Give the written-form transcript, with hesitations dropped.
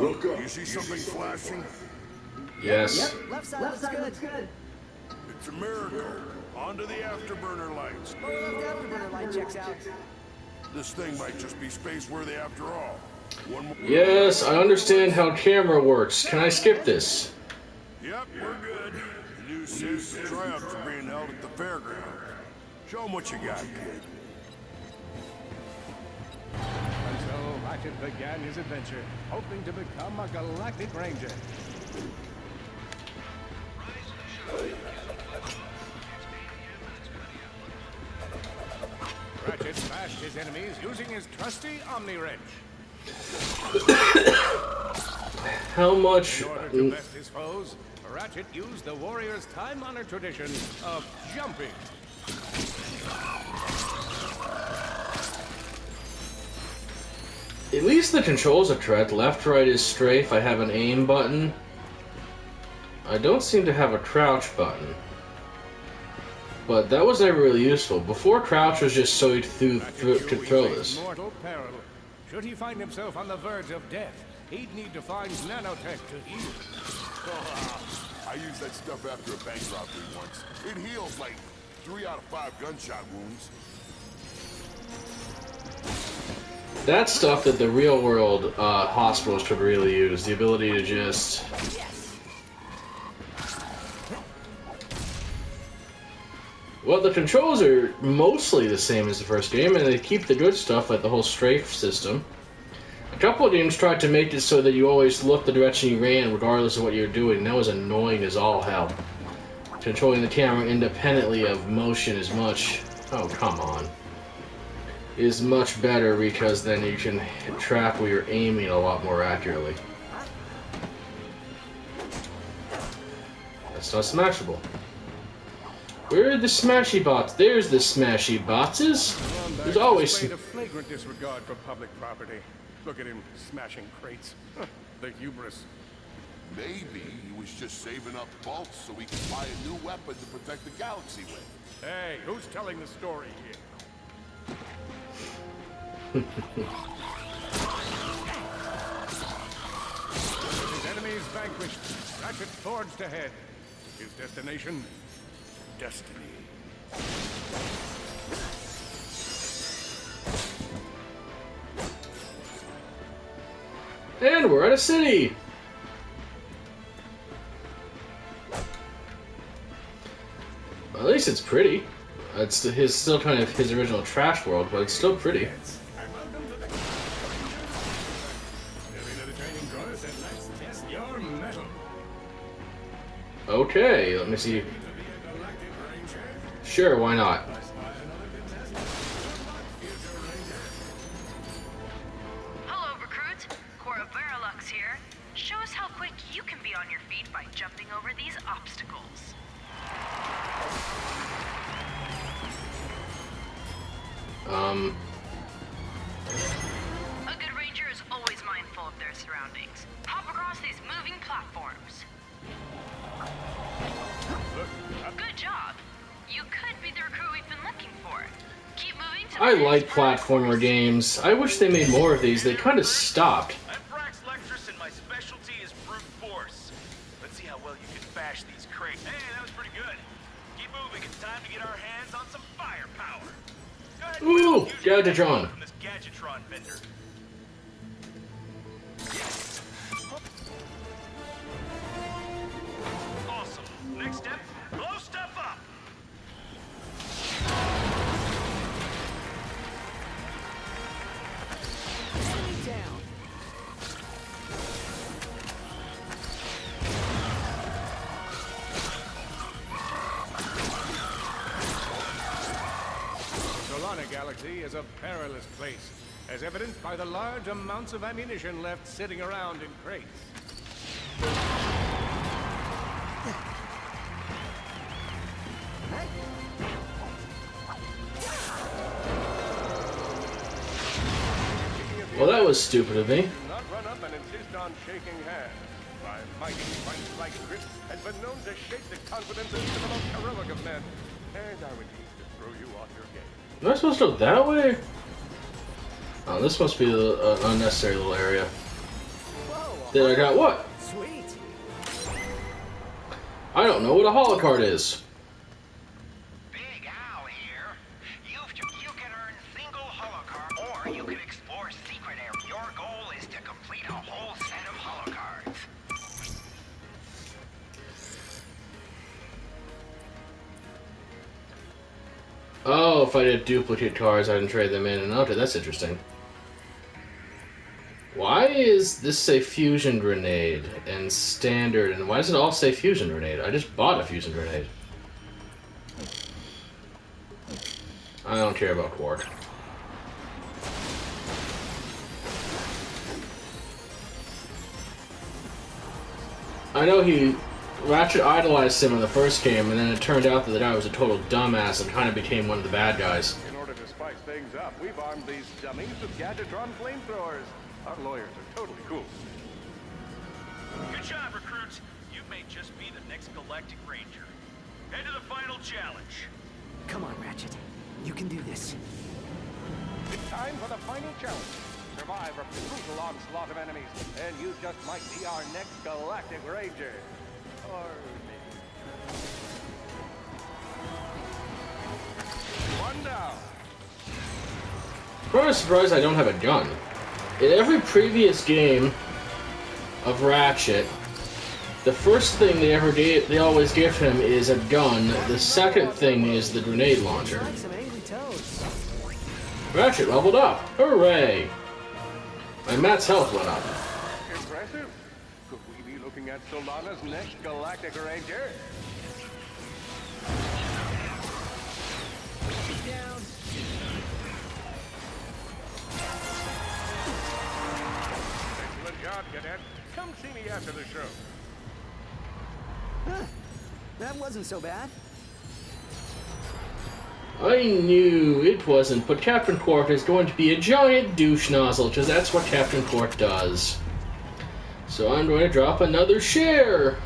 Look up. You see something flashing? Yes. Yep. Left side looks good. It's a miracle. Onto the afterburner lights. Lower left afterburner light checks out. This thing might just be space-worthy after all. One more. Yes, I understand how camera works. Can I skip this? Yep, we're good. The news says the tryouts are being held at the fairgrounds. Show 'em what you got, kid. And so Ratchet began his adventure, hoping to become a galactic ranger. Ratchet smashed his enemies using his trusty Omni Wrench. How much? In order to best his foes, Ratchet used the warrior's time-honored tradition of jumping. At least the controls are correct. Left, right is strafe. I have an aim button. I don't seem to have a crouch button. But that was never really useful. Before, crouch was just so you could control this. Mortal peril. Should he find himself on the verge of death, he'd need to find nanotech to heal. I used that stuff after a bank robbery once. It heals like 3 out of 5 gunshot wounds. That's stuff that the real world hospitals could really use. The ability to just... Well, the controls are mostly the same as the first game, and they keep the good stuff, like the whole strafe system. A couple of games tried to make it so that you always looked the direction you ran, regardless of what you were doing. That was annoying as all hell. Controlling the camera independently of motion is much... Oh, come on. Is much better, because then you can track where you're aiming a lot more accurately. That's not smashable. Where are the smashy bots? There's the smashy botses. There's always a flagrant disregard for public property. Look at him smashing crates. The hubris. Maybe he was just saving up bolts so he could buy a new weapon to protect the galaxy with. Hey, who's telling the story here? With his enemies vanquished, Ratchet forged ahead. His destination? Destiny. And we're at a city! At least it's pretty. It's still kind of his original trash world, but it's still pretty. Okay, let me see. Sure, why not? Hello, recruit. Cora Verilux here. Show us how quick you can be on your feet by jumping over these obstacles. A good ranger is always mindful of their surroundings. Hop across these moving platforms. Good job. You could be the recruit we've been looking for. Keep moving to the I next like part. platformer games. I wish they made more of these. They kind of stopped. I'm Brax Lectress, and my specialty is brute force. Let's see how well you can bash these crates. Hey, that was pretty good. Keep moving. It's time to get our hands on some firepower. Go ahead and Ooh, use your Gadgetron. from this Gadgetron vendor. Awesome. Next step, blow stuff up. Enemy down. Solana Galaxy is a perilous place, as evidenced by the large amounts of ammunition left sitting around in crates. Well, that was stupid of me. Do not run up and insist on shaking hands. My mighty punch-like grip has been known to shake the confidence of the most heroic of men, and I would use to throw you off your game. Am I supposed to go that way? Oh, this must be the unnecessary little area. Whoa, a Then I got what? Sweet. I don't know what a holocard is. Big Al here. You can earn single holocard, or you can explore secret area. Your goal is to complete a whole set of holocards. Oh, if I did duplicate cards, I can trade them in and out. That's interesting. Why is this say fusion grenade and standard, and why does it all say fusion grenade? I just bought a fusion grenade. I don't care about Quark. I know Ratchet idolized him in the first game, and then it turned out that the guy was a total dumbass and kind of became one of the bad guys. In order to spice things up, we've armed these dummies with Gadgetron flamethrowers. Our lawyers are totally cool. Good job, recruits. You may just be the next Galactic Ranger. Head to the final challenge. Come on, Ratchet. You can do this. It's time for the final challenge. Survive a brutal onslaught of enemies, and you just might be our next Galactic Ranger. Or maybe. One down. I'm rather surprised I don't have a gun. In every previous game of Ratchet, the first thing they always give him is a gun. The second thing is the grenade launcher. Like some angry toads. Ratchet leveled up! Hooray! My Matt's health went up. Impressive. Could we be looking at Solana's next Galactic Ranger? Down. Excellent job, Cadet. Come see me after the show. Huh. That wasn't so bad. I knew it wasn't, but Captain Quark is going to be a giant douche nozzle, because that's what Captain Quark does. So I'm going to drop another share.